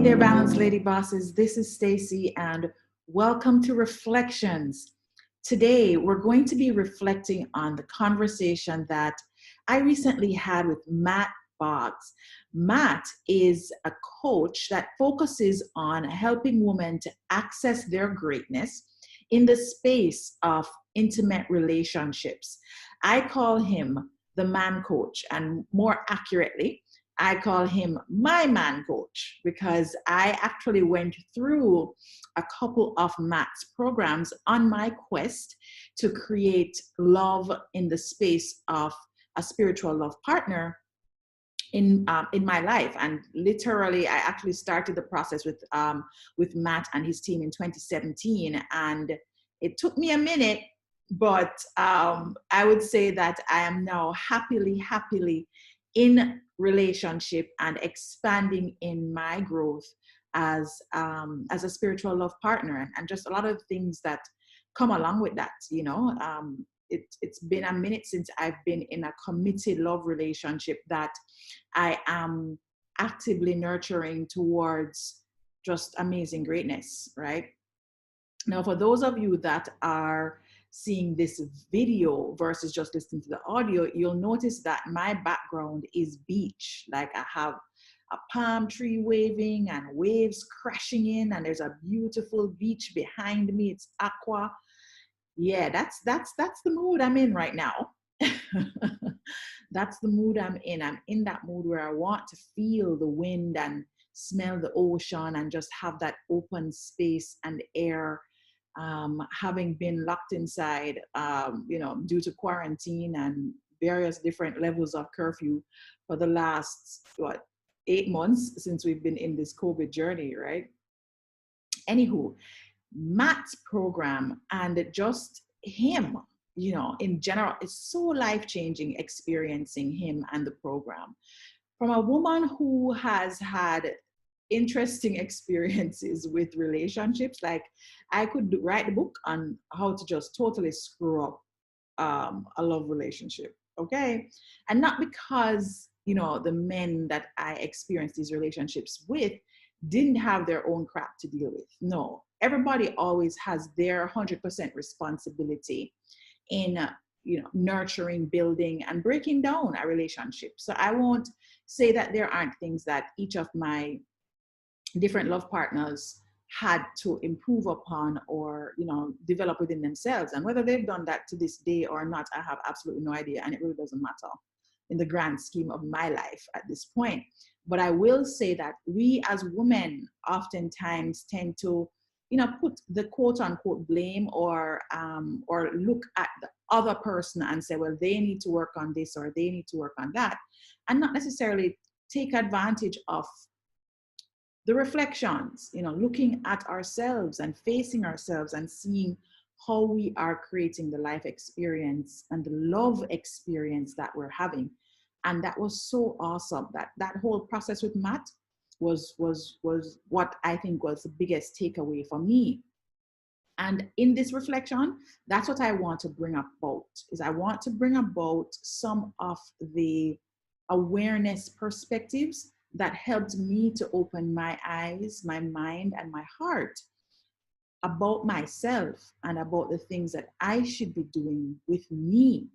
there, Balanced Lady Bosses. This is Stacy, and welcome to Reflections. Today, we're going to be reflecting on the conversation that I recently had with Matt Boggs. Matt is a coach that focuses on helping women to access their greatness in the space of intimate relationships. I call him the man coach, and more accurately, I call him my man coach because I actually went through a couple of Matt's programs on my quest to create love in the space of a spiritual love partner in my life. And literally, I actually started the process with Matt and his team in 2017, and it took me a minute, but I would say that I am now happily in relationship and expanding in my growth as a spiritual love partner, and just a lot of things that come along with that. It's been a minute since I've been in a committed love relationship that I am actively nurturing towards just amazing greatness, right? Now, for those of you that are seeing this video versus just listening to the audio, you'll notice that my background is beach. Like, I have a palm tree waving and waves crashing in, and there's a beautiful beach behind me. It's aqua. Yeah, that's the mood I'm in right now. That's the mood I'm in. I'm in that mood where I want to feel the wind and smell the ocean and just have that open space and air. Having been locked inside, due to quarantine and various different levels of curfew for the last, 8 months since we've been in this COVID journey, right? Anywho, Matt's program and just him, in general, it's so life-changing experiencing him and the program. From a woman who has had interesting experiences with relationships, like I could write a book on how to just totally screw up a love relationship, okay? And not because, the men that I experienced these relationships with didn't have their own crap to deal with. No, everybody always has their 100% responsibility in nurturing, building, and breaking down a relationship. So I won't say that there aren't things that each of my different love partners had to improve upon or develop within themselves, and whether they've done that to this day or not, I have absolutely no idea, and it really doesn't matter in the grand scheme of my life at this point. But I will say that we as women oftentimes tend to put the quote unquote blame or look at the other person and say, well, they need to work on this or they need to work on that, and not necessarily take advantage of the reflections, looking at ourselves and facing ourselves and seeing how we are creating the life experience and the love experience that we're having. And that was so awesome. That whole process with Matt was what I think was the biggest takeaway for me. And in this reflection, that's what I want to bring about, is I want to bring about some of the awareness perspectives that helped me to open my eyes, my mind, and my heart about myself and about the things that I should be doing with me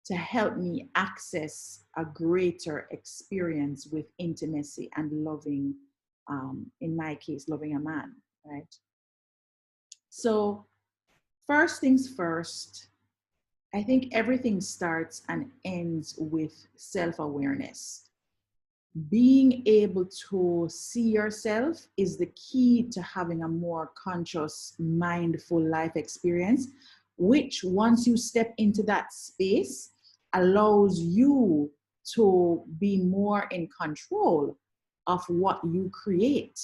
to help me access a greater experience with intimacy and loving, in my case, loving a man, right? So first things first, I think everything starts and ends with self-awareness. Being able to see yourself is the key to having a more conscious, mindful life experience, which once you step into that space, allows you to be more in control of what you create.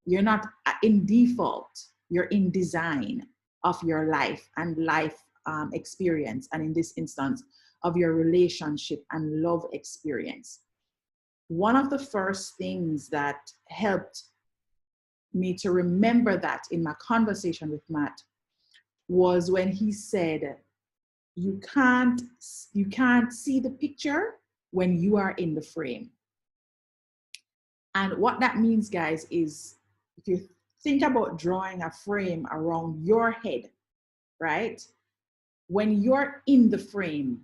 You're not in default, you're in design of your life and life experience, and in this instance, of your relationship and love experience. One of the first things that helped me to remember that in my conversation with Matt was when he said, you can't see the picture when you are in the frame. And what that means, guys, is if you think about drawing a frame around your head, right? When you're in the frame,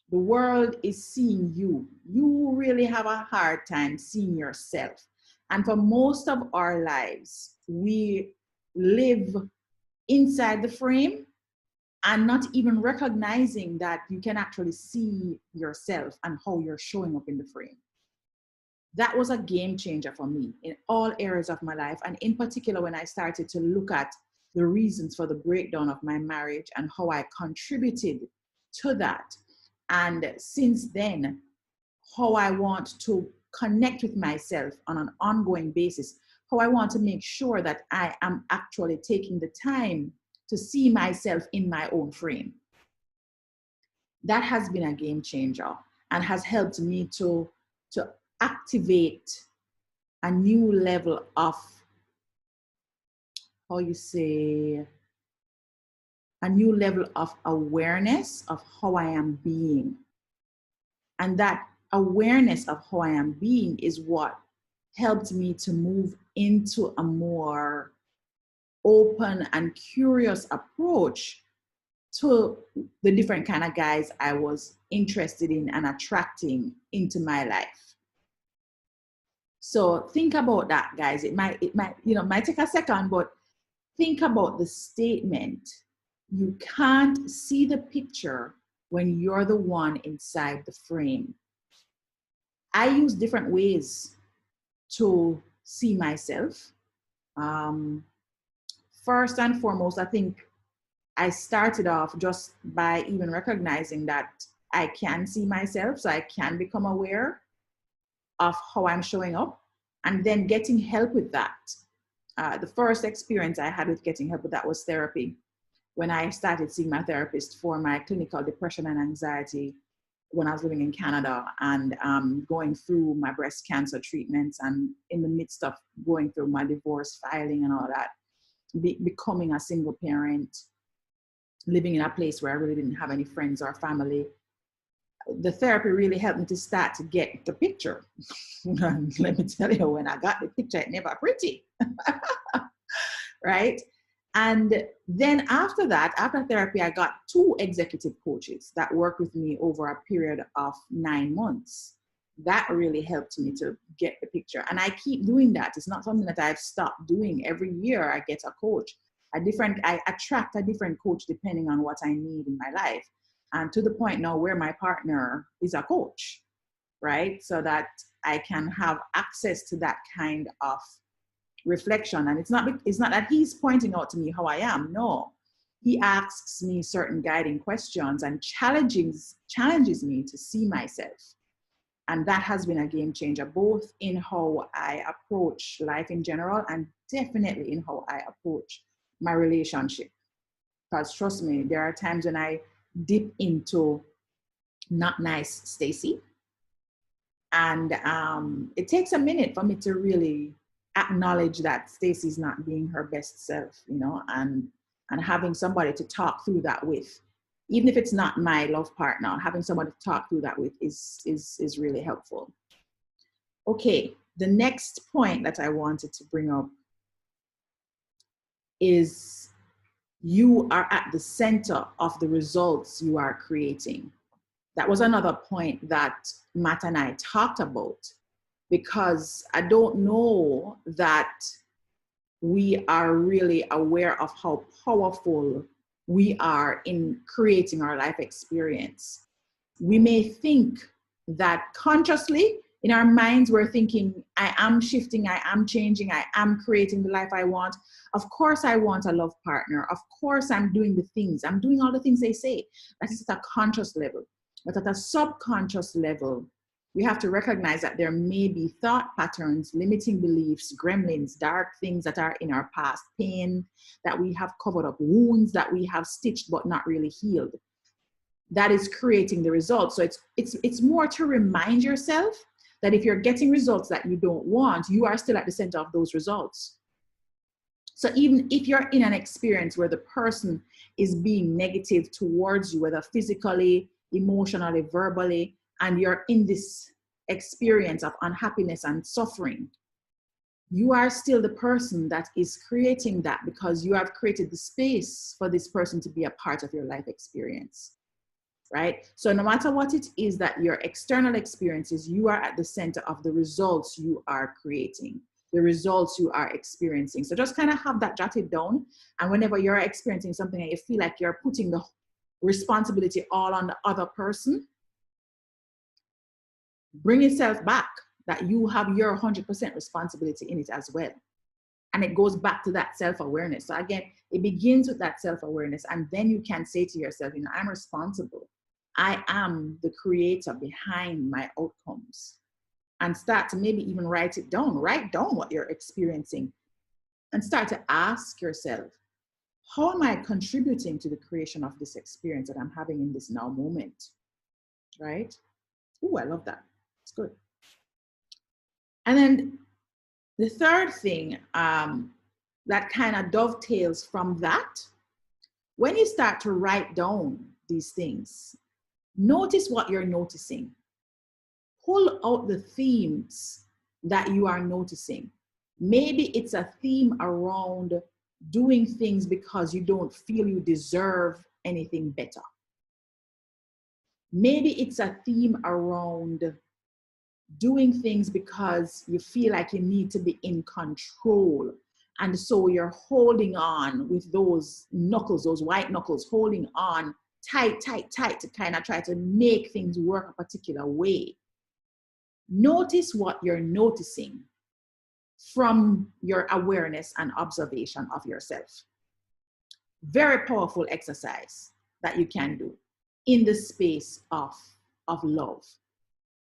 the world is seeing you. You really have a hard time seeing yourself. And for most of our lives, we live inside the frame and not even recognizing that you can actually see yourself and how you're showing up in the frame. That was a game changer for me in all areas of my life. And in particular, when I started to look at the reasons for the breakdown of my marriage and how I contributed to that. And since then, how I want to connect with myself on an ongoing basis, how I want to make sure that I am actually taking the time to see myself in my own frame. That has been a game changer and has helped me to activate a new level of, how you say, a new level of awareness of how I am being. And that awareness of how I am being is what helped me to move into a more open and curious approach to the different kind of guys I was interested in and attracting into my life. So think about that, guys. It might, might take a second, but think about the statement. You can't see the picture when you're the one inside the frame. I use different ways to see myself. First and foremost, I think I started off just by even recognizing that I can see myself, so I can become aware of how I'm showing up, and then getting help with that. The first experience I had with getting help with that was therapy. When I started seeing my therapist for my clinical depression and anxiety when I was living in Canada, and going through my breast cancer treatments, and in the midst of going through my divorce filing and all that, becoming a single parent, living in a place where I really didn't have any friends or family. The therapy really helped me to start to get the picture. Let me tell you, when I got the picture, it never pretty, right? And then after that, after therapy, I got 2 executive coaches that worked with me over a period of 9 months. That really helped me to get the picture. And I keep doing that. It's not something that I've stopped doing. Every year I get a coach. I attract a different coach depending on what I need in my life. And to the point now where my partner is a coach, right? So that I can have access to that kind of reflection. And it's not that he's pointing out to me how I am. No, he asks me certain guiding questions and challenges me to see myself. And that has been a game changer, both in how I approach life in general, and definitely in how I approach my relationship. Because trust me, there are times when I dip into not nice Stacy, and it takes a minute for me to really acknowledge that Stacy's not being her best self, and having somebody to talk through that with, even if it's not my love partner, having somebody to talk through that with is really helpful. Okay, the next point that I wanted to bring up is you are at the center of the results you are creating. That was another point that Matt and I talked about, because I don't know that we are really aware of how powerful we are in creating our life experience. We may think that consciously in our minds, we're thinking, I am shifting, I am changing, I am creating the life I want. Of course, I want a love partner. Of course, I'm doing the things. I'm doing all the things they say. That is at a conscious level. But at a subconscious level, we have to recognize that there may be thought patterns, limiting beliefs, gremlins, dark things that are in our past, pain that we have covered up, wounds that we have stitched but not really healed. That is creating the results. So it's more to remind yourself that if you're getting results that you don't want, you are still at the center of those results. So even if you're in an experience where the person is being negative towards you, whether physically, emotionally, verbally, and you're in this experience of unhappiness and suffering, you are still the person that is creating that, because you have created the space for this person to be a part of your life experience, right? So no matter what it is that your external experiences, you are at the center of the results you are creating, the results you are experiencing. So just kind of have that jotted down. And whenever you're experiencing something and you feel like you're putting the responsibility all on the other person, bring yourself back that you have your 100% responsibility in it as well. And it goes back to that self-awareness. So again, it begins with that self-awareness. And then you can say to yourself, you know, I'm responsible. I am the creator behind my outcomes. And start to maybe even write it down. Write down what you're experiencing. And start to ask yourself, how am I contributing to the creation of this experience that I'm having in this now moment? Right? Oh, I love that. It's good. And then the third thing that kind of dovetails from that, when you start to write down these things, notice what you're noticing. Pull out the themes that you are noticing. Maybe it's a theme around doing things because you don't feel you deserve anything better. Maybe it's a theme around doing things because you feel like you need to be in control. And so you're holding on with those knuckles, those white knuckles, holding on tight, tight, tight to kind of try to make things work a particular way. Notice what you're noticing from your awareness and observation of yourself. Very powerful exercise that you can do in the space of love.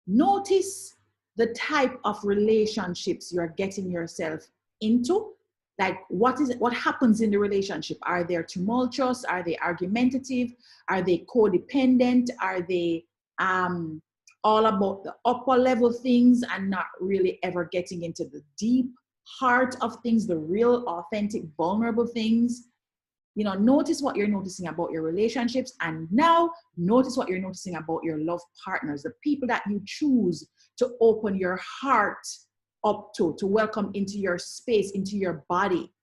Notice the type of relationships you're getting yourself into. Like, what happens in the relationship? Are they tumultuous? Are they argumentative? Are they codependent? Are they all about the upper level things and not really ever getting into the deep heart of things, the real, authentic, vulnerable things? You know, notice what you're noticing about your relationships, and now notice what you're noticing about your love partners, the people that you choose to open your heart up to welcome into your space, into your body.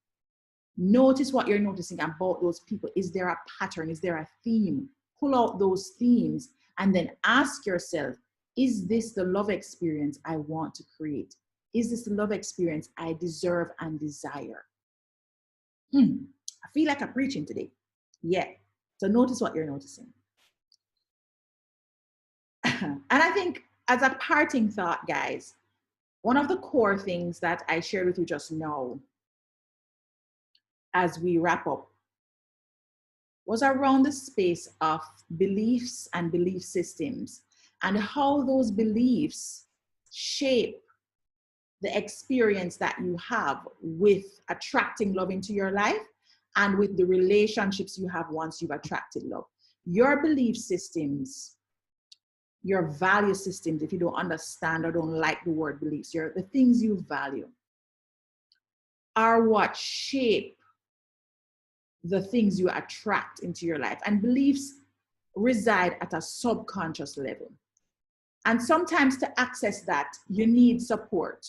Notice what you're noticing about those people. Is there a pattern? Is there a theme? Pull out those themes and then ask yourself, is this the love experience I want to create? Is this the love experience I deserve and desire? I feel like I'm preaching today. Yeah. So notice what you're noticing. And I think as a parting thought, guys, one of the core things that I shared with you just now as we wrap up was around the space of beliefs and belief systems and how those beliefs shape the experience that you have with attracting love into your life and with the relationships you have once you've attracted love. Your belief systems, your value systems, if you don't understand or don't like the word beliefs, the things you value are what shape the things you attract into your life. And beliefs reside at a subconscious level. And sometimes to access that, you need support.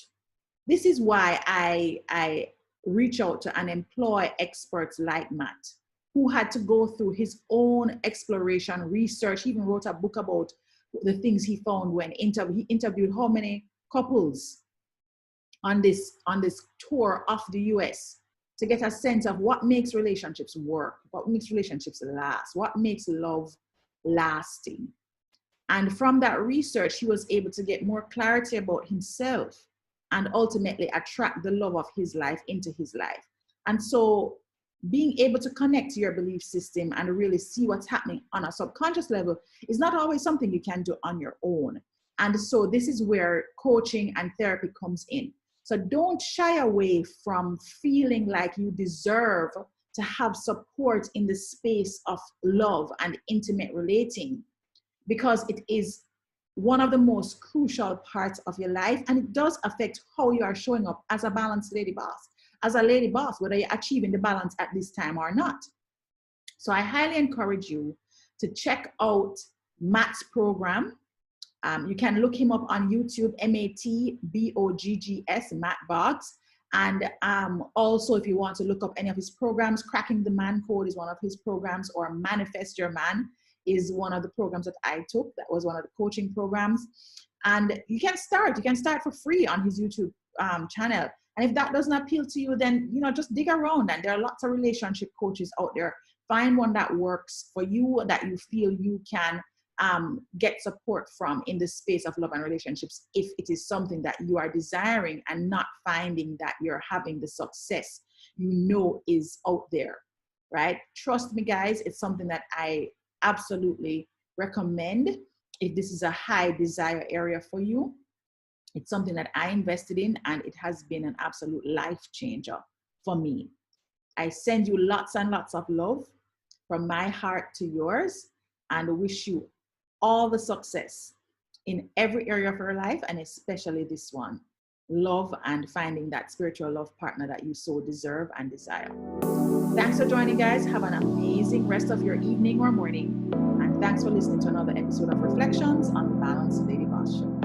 This is why I reach out to and employ experts like Matt, who had to go through his own exploration, research. He even wrote a book about the things he found when he interviewed how many couples on this tour of the US to get a sense of what makes relationships work, what makes relationships last, what makes love lasting. And from that research, he was able to get more clarity about himself and ultimately attract the love of his life into his life. And so being able to connect to your belief system and really see what's happening on a subconscious level is not always something you can do on your own. And so this is where coaching and therapy comes in. So don't shy away from feeling like you deserve to have support in the space of love and intimate relating, because it is one of the most crucial parts of your life, and it does affect how you are showing up as a balanced lady boss, as a lady boss, whether you're achieving the balance at this time or not. So I highly encourage you to check out Matt's program. You can look him up on YouTube, MATBOGGS, Matt Boggs. And also, if you want to look up any of his programs, Cracking the Man Code is one of his programs, or Manifest Your Man is one of the programs that I took. That was one of the coaching programs. And you can start for free on his YouTube channel. And if that doesn't appeal to you, then, just dig around. And there are lots of relationship coaches out there. Find one that works for you, that you feel you can get support from in the space of love and relationships, if it is something that you are desiring and not finding that you're having the success is out there, right? Trust me, guys, it's something that I absolutely recommend if this is a high desire area for you. It's something that I invested in, and it has been an absolute life changer for me. I send you lots and lots of love from my heart to yours, and wish you all the success in every area of your life, and especially this one, love and finding that spiritual love partner that you so deserve and desire. Thanks for joining, guys. Have an amazing rest of your evening or morning. And thanks for listening to another episode of Reflections on the Balanced Lady Boss Show.